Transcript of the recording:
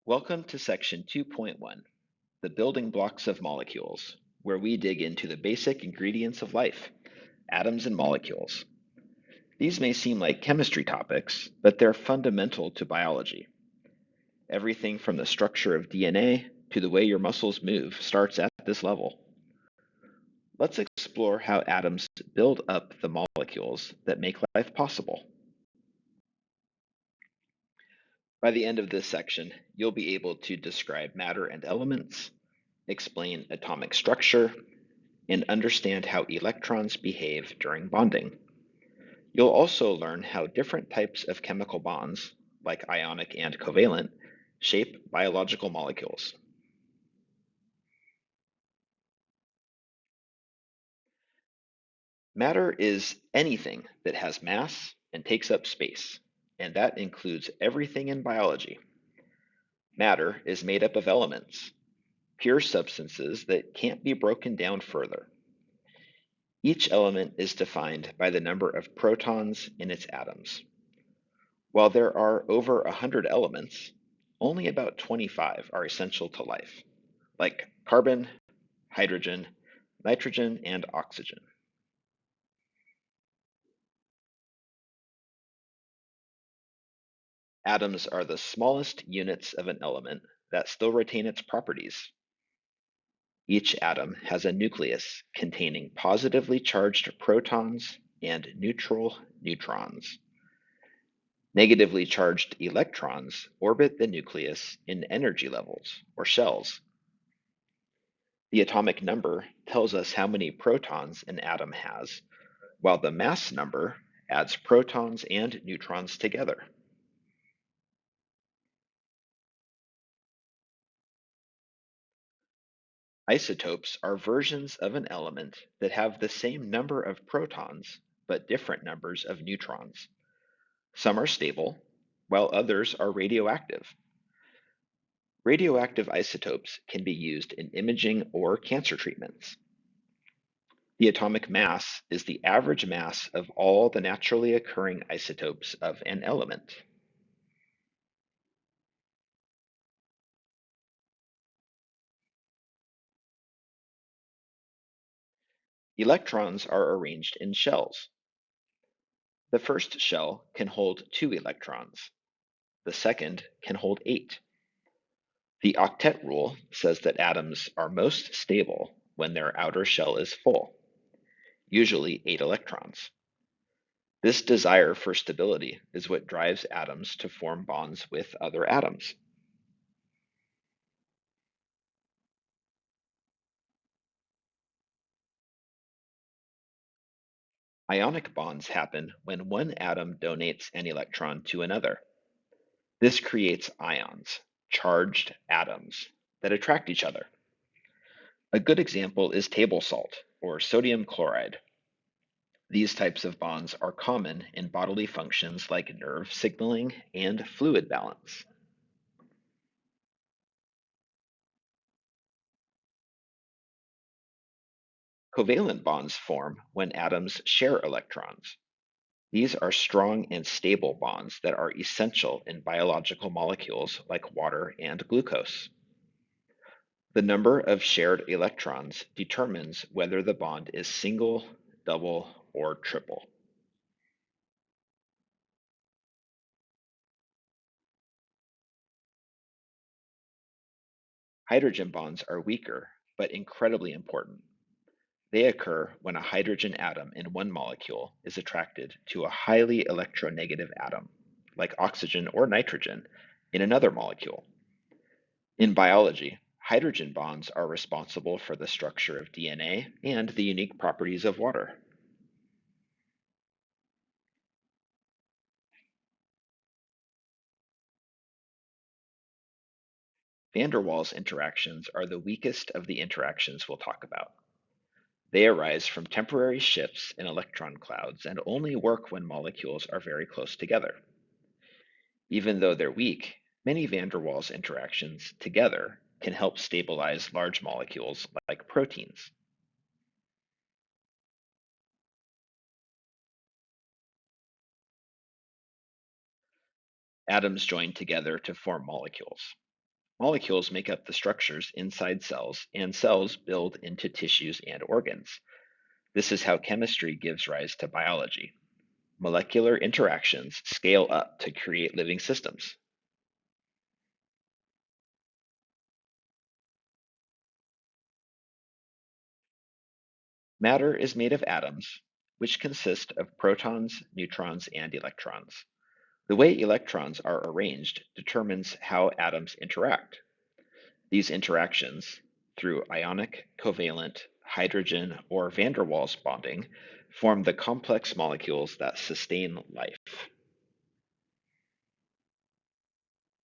Welcome to section 2.1, the building blocks of molecules, where we dig into the basic ingredients of life, atoms and molecules. These may seem like chemistry topics, but they're fundamental to biology. Everything from the structure of DNA to the way your muscles move starts at this level. Let's explore how atoms build up the molecules that make life possible. By the end of this section, you'll be able to describe matter and elements, explain atomic structure, and understand how electrons behave during bonding. You'll also learn how different types of chemical bonds, like ionic and covalent, shape biological molecules. Matter is anything that has mass and takes up space, and that includes everything in biology. Matter is made up of elements, pure substances that can't be broken down further. Each element is defined by the number of protons in its atoms. While there are over 100 elements, only about 25 are essential to life, like carbon, hydrogen, nitrogen, and oxygen. Atoms are the smallest units of an element that still retain its properties. Each atom has a nucleus containing positively charged protons and neutral neutrons. Negatively charged electrons orbit the nucleus in energy levels, or shells. The atomic number tells us how many protons an atom has, while the mass number adds protons and neutrons together. Isotopes are versions of an element that have the same number of protons but different numbers of neutrons. Some are stable, while others are radioactive. Radioactive isotopes can be used in imaging or cancer treatments. The atomic mass is the average mass of all the naturally occurring isotopes of an element. Electrons are arranged in shells. The first shell can hold 2 electrons. The second can hold 8. The octet rule says that atoms are most stable when their outer shell is full, usually 8 electrons. This desire for stability is what drives atoms to form bonds with other atoms. Ionic bonds happen when one atom donates an electron to another. This creates ions, charged atoms, that attract each other. A good example is table salt, or sodium chloride. These types of bonds are common in bodily functions like nerve signaling and fluid balance. Covalent bonds form when atoms share electrons. These are strong and stable bonds that are essential in biological molecules like water and glucose. The number of shared electrons determines whether the bond is single, double, or triple. Hydrogen bonds are weaker, but incredibly important. They occur when a hydrogen atom in one molecule is attracted to a highly electronegative atom, like oxygen or nitrogen, in another molecule. In biology, hydrogen bonds are responsible for the structure of DNA and the unique properties of water. Van der Waals interactions are the weakest of the interactions we'll talk about. They arise from temporary shifts in electron clouds and only work when molecules are very close together. Even though they're weak, many van der Waals interactions together can help stabilize large molecules like proteins. Atoms join together to form molecules. Molecules make up the structures inside cells, and cells build into tissues and organs. This is how chemistry gives rise to biology. Molecular interactions scale up to create living systems. Matter is made of atoms, which consist of protons, neutrons, and electrons. The way electrons are arranged determines how atoms interact. These interactions, through ionic, covalent, hydrogen, or van der Waals bonding, form the complex molecules that sustain life.